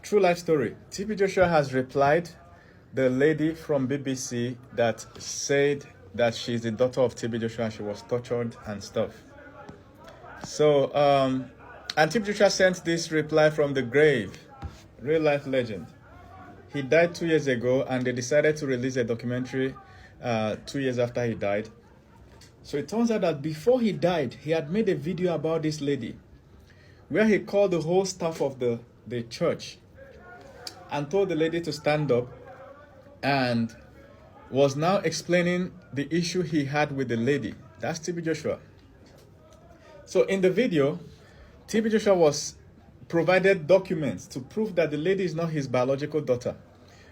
True life story. TB Joshua has replied the lady from BBC that said that she's the daughter of TB Joshua and she was tortured and stuff. So, and TB Joshua sent this reply from the grave. Real life legend. He died 2 years ago and they decided to release a documentary 2 years after he died. So it turns out that before he died, he had made a video about this lady where he called the whole staff of the church and told the lady to stand up and was now explaining the issue he had with the lady. That's TB Joshua. So in the video, TB Joshua was provided documents to prove that the lady is not his biological daughter.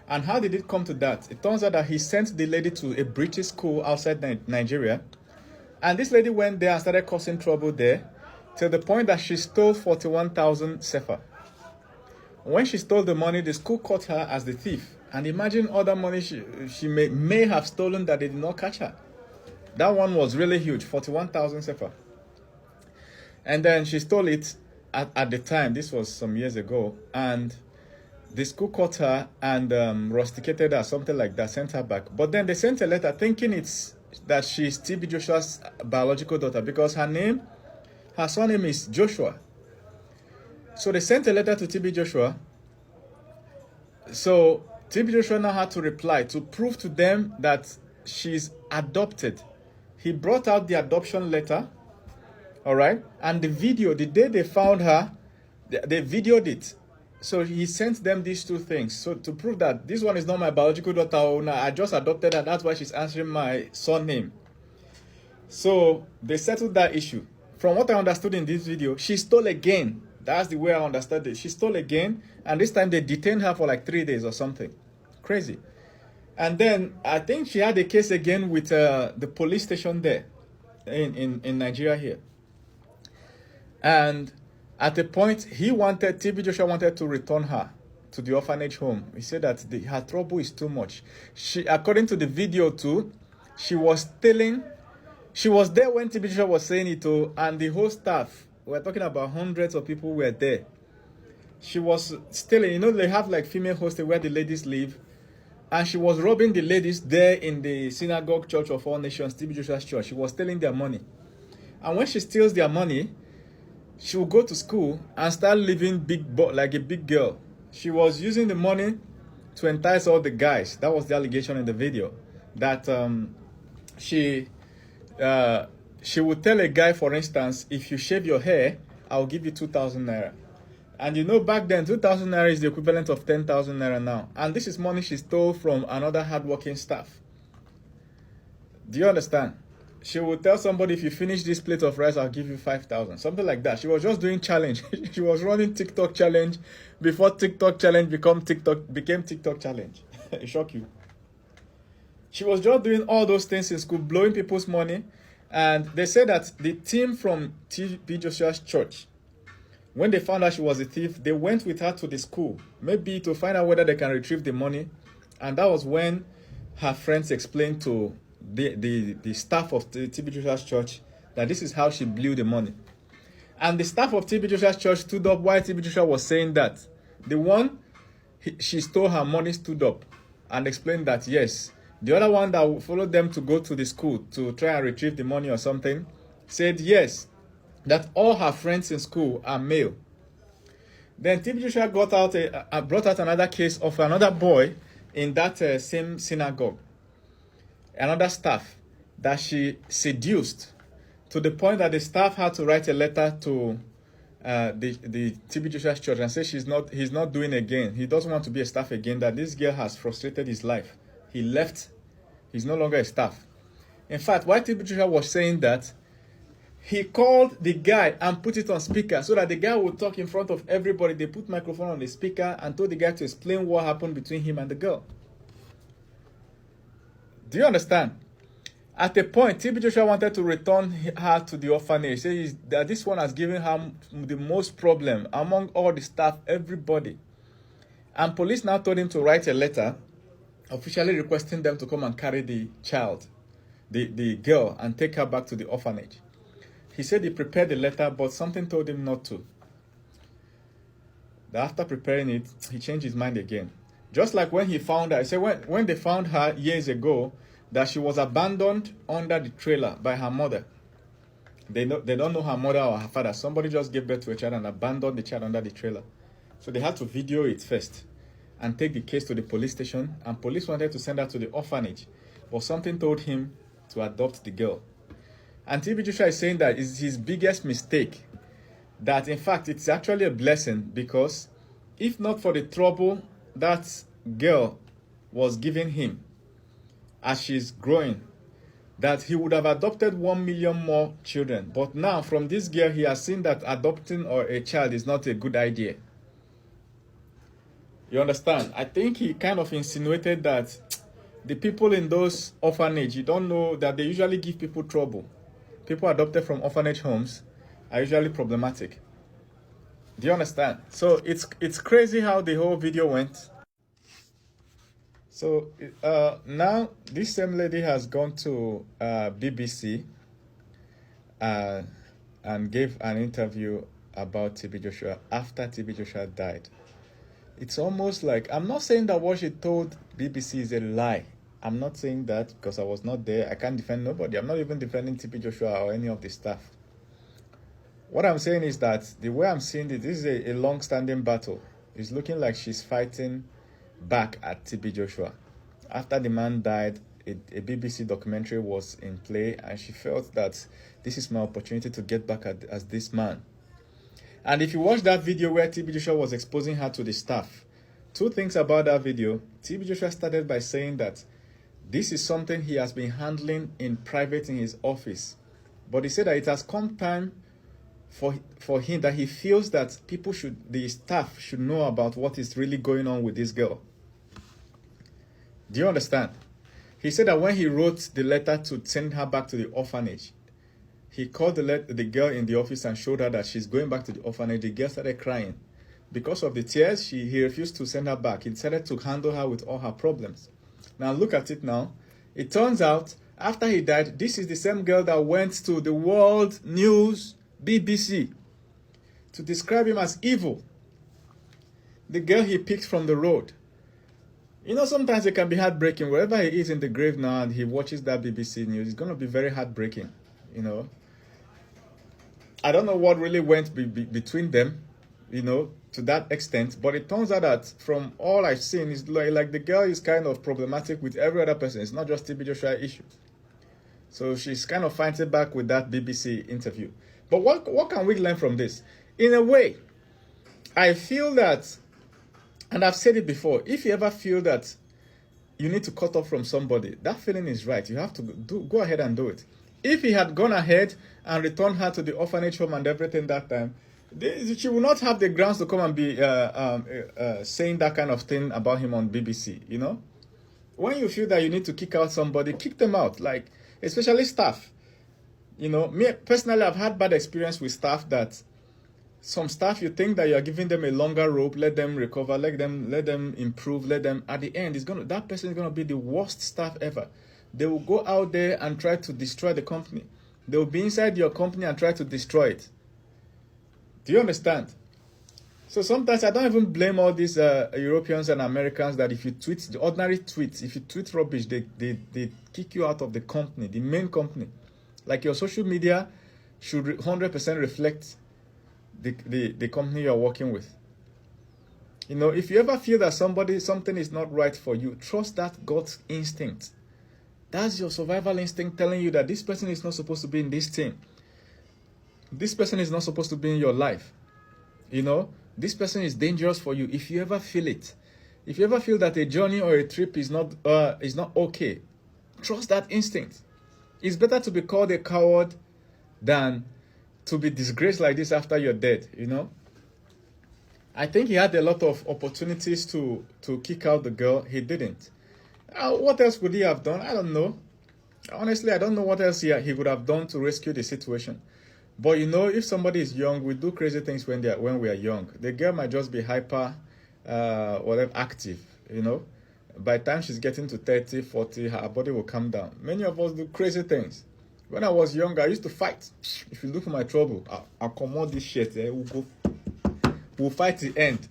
And how did it come to that? It turns out that he sent the lady to a British school outside Nigeria. And this lady went there and started causing trouble there to the point that she stole 41,000 sefa. When she stole the money, the school caught her as the thief. And imagine other money she may have stolen that they did not catch her. That one was really huge, 41,000 sefa. And then she stole it at the time. This was some years ago. And the school caught her and rusticated her, something like that, sent her back. But then they sent a letter thinking it's that she's TB Joshua's biological daughter because her surname is Joshua. So they sent a letter to TB Joshua. So TB Joshua now had to reply to prove to them that she's adopted. He brought out the adoption letter, all right? And the video, the day they found her, they videoed it. So he sent them these two things. So to prove that this one is not my biological daughter, oh, I just adopted her, that's why she's answering my surname. So they settled that issue. From what I understood in this video, she stole again. That's the way I understood it. She stole again, and this time they detained her for like 3 days or something. Crazy. And then I think she had a case again with the police station there in Nigeria here. And at a point, TB Joshua wanted to return her to the orphanage home. He said that her trouble is too much. According to the video too, she was stealing. She was there when TB Joshua was saying it too, and the whole staff, we're talking about hundreds of people were there. She was stealing. You know, they have like female hostel where the ladies live. And she was robbing the ladies there in the synagogue church of all nations, TB Joshua's church. She was stealing their money. And when she steals their money, she will go to school and start living like a big girl. She was using the money to entice all the guys. That was the allegation in the video. That she would tell a guy, for instance, if you shave your hair, I'll give you 2,000 naira. And you know, back then, 2,000 naira is the equivalent of 10,000 naira now. And this is money she stole from another hardworking staff. Do you understand? She would tell somebody, if you finish this plate of rice, I'll give you 5,000. Something like that. She was just doing challenge. She was running TikTok challenge before TikTok challenge became TikTok challenge. It shock you. She was just doing all those things in school, blowing people's money. And they said that the team from TB Joshua's church, when they found out she was a thief, they went with her to the school, maybe to find out whether they can retrieve the money. And that was when her friends explained to the staff of TB Joshua's church that this is how she blew the money. And the staff of TB Joshua's church stood up while TB Joshua was saying that. The one she stole her money stood up and explained that, yes. The other one that followed them to go to the school to try and retrieve the money or something said yes, that all her friends in school are male. Then TB Joshua brought out another case of another boy in that same synagogue, another staff that she seduced to the point that the staff had to write a letter to the TB Joshua's church and say he's not doing again. He doesn't want to be a staff again, that this girl has frustrated his life. He left. He's no longer a staff. In fact, while TB Joshua was saying that, he called the guy and put it on speaker so that the guy would talk in front of everybody. They put microphone on the speaker and told the guy to explain what happened between him and the girl. Do you understand? At a point, TB Joshua wanted to return her to the orphanage. He said that this one has given her the most problem among all the staff, everybody. And police now told him to write a letter officially requesting them to come and carry the child, the girl, and take her back to the orphanage. He said he prepared the letter, but something told him not to. that after preparing it, he changed his mind again. Just like when he found her, I said when they found her years ago, that she was abandoned under the trailer by her mother. They don't know her mother or her father. Somebody just gave birth to a child and abandoned the child under the trailer. So they had to video it first and take the case to the police station. And police wanted to send her to the orphanage, but something told him to adopt the girl. And TB Joshua is saying that is his biggest mistake. That in fact it's actually a blessing, because if not for the trouble that girl was giving him as she's growing, that he would have adopted 1 million more children. But now from this girl, he has seen that adopting or a child is not a good idea. You understand? I think he kind of insinuated that the people in those orphanages, you don't know that they usually give people trouble. People adopted from orphanage homes are usually problematic. Do you understand? So it's crazy how the whole video went. So now this same lady has gone to BBC and gave an interview about TB Joshua after TB Joshua died. It's almost like, I'm not saying that what she told BBC is a lie. I'm not saying that because I was not there. I can't defend nobody. I'm not even defending TB Joshua or any of the staff. What I'm saying is that the way I'm seeing it, this is a long-standing battle. It's looking like she's fighting back at TB Joshua. After the man died, a BBC documentary was in play, and she felt that this is my opportunity to get back as this man. And if you watch that video where TB Joshua was exposing her to the staff, two things about that video. TB Joshua started by saying that this is something he has been handling in private in his office. But he said that it has come time for him, that he feels that the staff should know about what is really going on with this girl. Do you understand? He said that when he wrote the letter to send her back to the orphanage, he called the girl in the office and showed her that she's going back to the orphanage. The girl started crying. Because of the tears, he refused to send her back. He decided to handle her with all her problems. Now look at it now. It turns out, after he died, this is the same girl that went to the world news, BBC, to describe him as evil. The girl he picked from the road. You know, sometimes it can be heartbreaking. Wherever he is in the grave now and he watches that BBC news, it's going to be very heartbreaking, you know. I don't know what really went between them, you know, to that extent. But it turns out that from all I've seen, it's like the girl is kind of problematic with every other person. It's not just TB Joshua issue. So she's kind of fighting back with that BBC interview. But what can we learn from this? In a way, I feel that, and I've said it before, if you ever feel that you need to cut off from somebody, that feeling is right. You have to go ahead and do it. If he had gone ahead and returned her to the orphanage home and everything that time, she would not have the grounds to come and be saying that kind of thing about him on BBC, you know? When you feel that you need to kick out somebody, kick them out, like, especially staff. You know, me personally, I've had bad experience with staff that some staff, you think that you're giving them a longer rope, let them recover, let them improve, at the end, that person is gonna be the worst staff ever. They will go out there and try to destroy the company. They will be inside your company and try to destroy it. Do you understand? So sometimes I don't even blame all these Europeans and Americans that if you tweet the ordinary tweets, if you tweet rubbish, they kick you out of the company, the main company. Like your social media should 100% reflect the company you're working with. You know, if you ever feel that something is not right for you, trust that God's instinct. That's your survival instinct telling you that this person is not supposed to be in this team. This person is not supposed to be in your life. You know, this person is dangerous for you. If you ever feel it, if you ever feel that a journey or a trip is not okay, trust that instinct. It's better to be called a coward than to be disgraced like this after you're dead, you know. I think he had a lot of opportunities to kick out the girl. He didn't. What else would he have done? I don't know. Honestly, I don't know what else he would have done to rescue the situation. But you know, if somebody is young, we do crazy things when we are young. The girl might just be hyper, whatever, active, you know. By the time she's getting to 30, 40, her body will calm down. Many of us do crazy things. When I was younger, I used to fight. If you look for my trouble, I'll come out this shit. We'll go We'll fight the end.